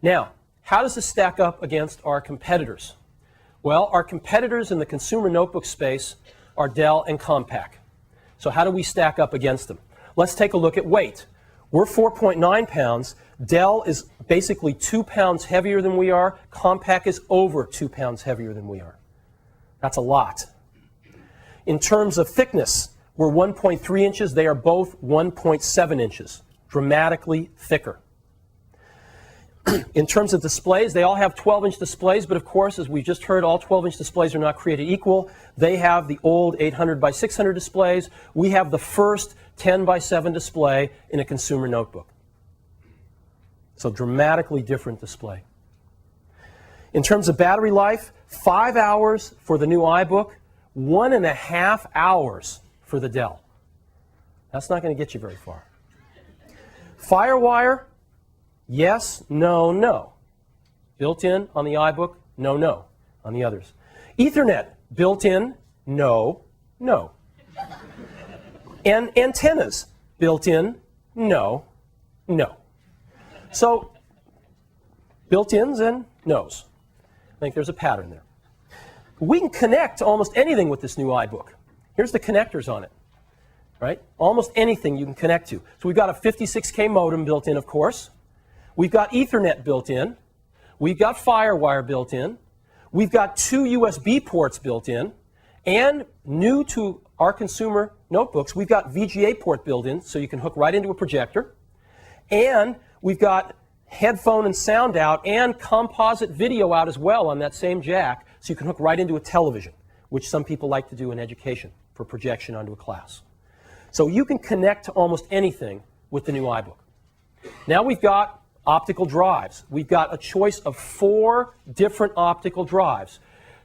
Now, how does this stack up against our competitors? Well, our competitors in the consumer notebook space are Dell and Compaq. So how do we stack up against them? Let's take a look at weight. We're 4.9 pounds. Dell is basically 2 pounds heavier than we are. Compaq is over 2 pounds heavier than we are. That's a lot. In terms of thickness, we're 1.3 inches. They are both 1.7 inches, dramatically thicker. In terms of displays, they all have 12-inch displays, but of course, as we've just heard, all 12-inch displays are not created equal. They have the old 800 by 600 displays. We have the first 10 by 7 display in a consumer notebook. So dramatically different display. In terms of battery life, 5 hours for the new iBook, 1.5 hours for the Dell. That's not going to get you very far. FireWire, yes, no, no. Built in on the iBook, no, no on the others. Ethernet, built in, no, no. And antennas, built in, no, no. So, built-ins and no's. I think there's a pattern there. We can connect to almost anything with this new iBook. Here's the connectors on it, right? Almost anything you can connect to. So we've got a 56K modem built in, of course. We've got Ethernet built in. We've got FireWire built in. We've got 2 USB ports built in. And new to our consumer notebooks, we've got VGA port built in, so you can hook right into a projector. And we've got headphone and sound out and composite video out as well on that same jack, so you can hook right into a television, which some people like to do in education for projection onto a class. So you can connect to almost anything with the new iBook. Now we've got optical drives. We've got a choice of 4 different optical drives.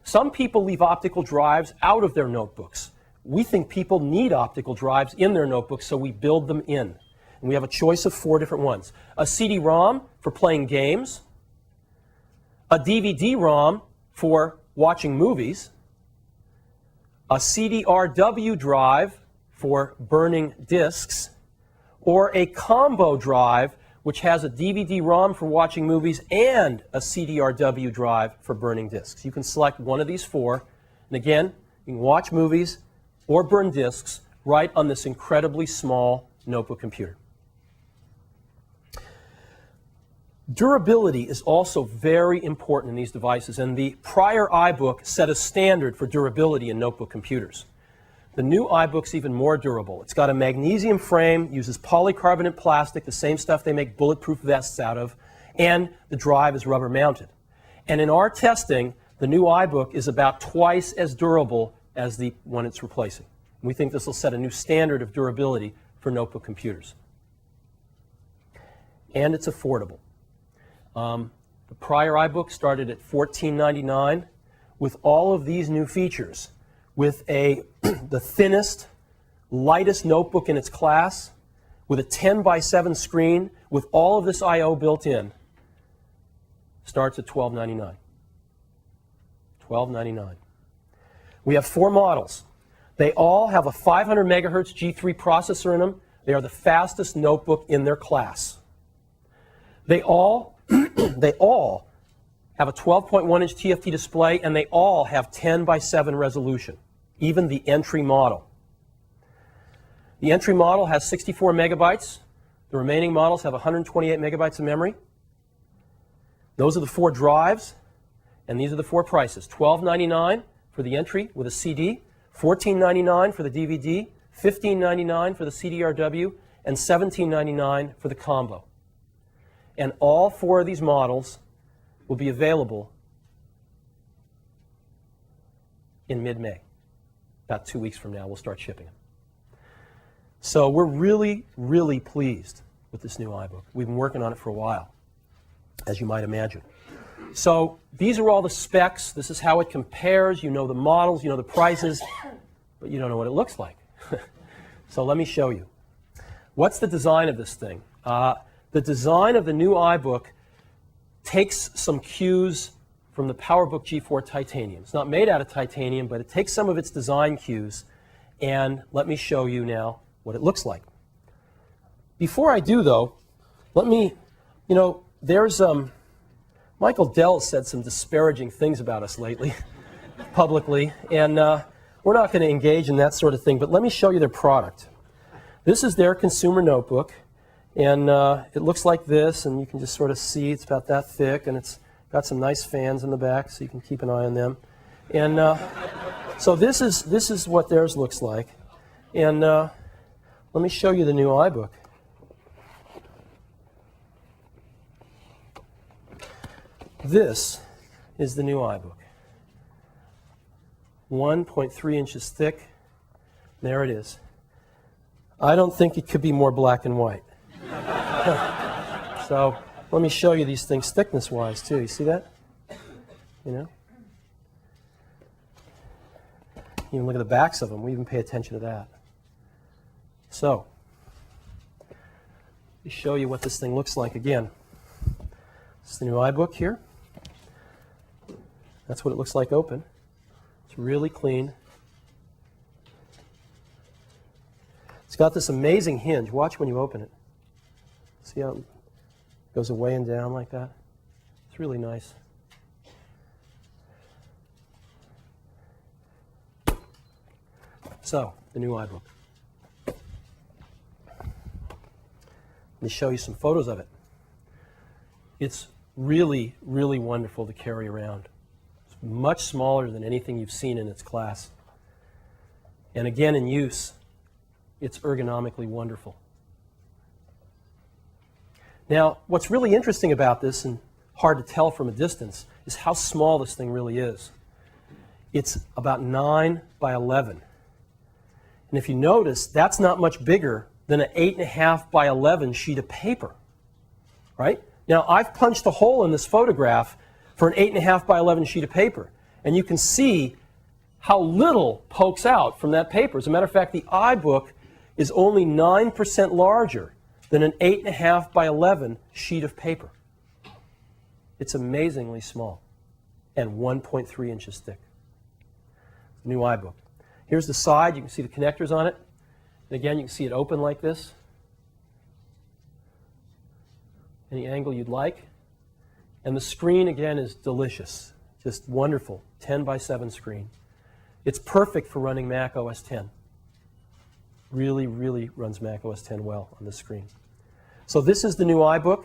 Some people leave optical drives out of their notebooks. We think people need optical drives in their notebooks, so we build them in. And we have a choice of 4 different ones. A CD-ROM for playing games, a DVD-ROM for watching movies, a CDRW drive for burning discs, or a combo drive which has a DVD-ROM for watching movies and a CDRW drive for burning discs. You can select one of these 4, and again, you can watch movies or burn discs right on this incredibly small notebook computer. Durability is also very important in these devices, and the prior iBook set a standard for durability in notebook computers. The new iBook's even more durable. It's got a magnesium frame, uses polycarbonate plastic, the same stuff they make bulletproof vests out of, and the drive is rubber mounted. And in our testing, the new iBook is about twice as durable as the one it's replacing. We think this will set a new standard of durability for notebook computers. And it's affordable. The prior iBook started at $14.99 with all of these new features, with the thinnest, lightest notebook in its class, with a 10 by 7 screen, with all of this I/O built in. Starts at $12.99. $12.99. We have 4 models. They all have a 500 megahertz G3 processor in them. They are the fastest notebook in their class. They all have a 12.1-inch TFT display, and they all have 10 by 7 resolution, even the entry model. The entry model has 64 megabytes. The remaining models have 128 megabytes of memory. Those are the 4 drives, and these are the 4 prices. $12.99 for the entry with a CD, $14.99 for the DVD, $15.99 for the CDRW, and $17.99 for the combo. And all 4 of these models will be available in mid-May. About 2 weeks from now, we'll start shipping them. So we're really, really pleased with this new iBook. We've been working on it for a while, as you might imagine. So these are all the specs. This is how it compares. You know the models, you know the prices, but you don't know what it looks like. So let me show you. What's the design of this thing? The design of the new iBook takes some cues from the PowerBook G4 Titanium. It's not made out of titanium, but it takes some of its design cues, and let me show you now what it looks like. Before I do, though, let me, there's Michael Dell said some disparaging things about us lately, publicly, and we're not going to engage in that sort of thing, but let me show you their product. This is their consumer notebook, and it looks like this, and you can just sort of see it's about that thick, and it's got some nice fans in the back, so you can keep an eye on them. And so this is what theirs looks like. And let me show you the new iBook. This is the new iBook. 1.3 inches thick. There it is. I don't think it could be more black and white. So let me show you these things thickness-wise, too. You see that? You know? You can look at the backs of them. We even pay attention to that. So, let me show you what this thing looks like again. This is the new iBook here. That's what it looks like open. It's really clean. It's got this amazing hinge. Watch when you open it. See how it goes away and down like that? It's really nice. So, the new iBook. Let me show you some photos of it. It's really, really wonderful to carry around. It's much smaller than anything you've seen in its class. And again, in use, it's ergonomically wonderful. Now, what's really interesting about this, and hard to tell from a distance, is how small this thing really is. It's about 9 by 11. And if you notice, that's not much bigger than an 8.5 by 11 sheet of paper, right? Now, I've punched a hole in this photograph for an 8.5 by 11 sheet of paper, and you can see how little pokes out from that paper. As a matter of fact, the iBook is only 9% larger than an 8.5 by 11 sheet of paper. It's amazingly small and 1.3 inches thick. New iBook. Here's the side. You can see the connectors on it. And again, you can see it open like this. Any angle you'd like. And the screen, again, is delicious. Just wonderful. 10 by 7 screen. It's perfect for running Mac OS X. Really, really runs Mac OS X well on this screen. So this is the new iBook.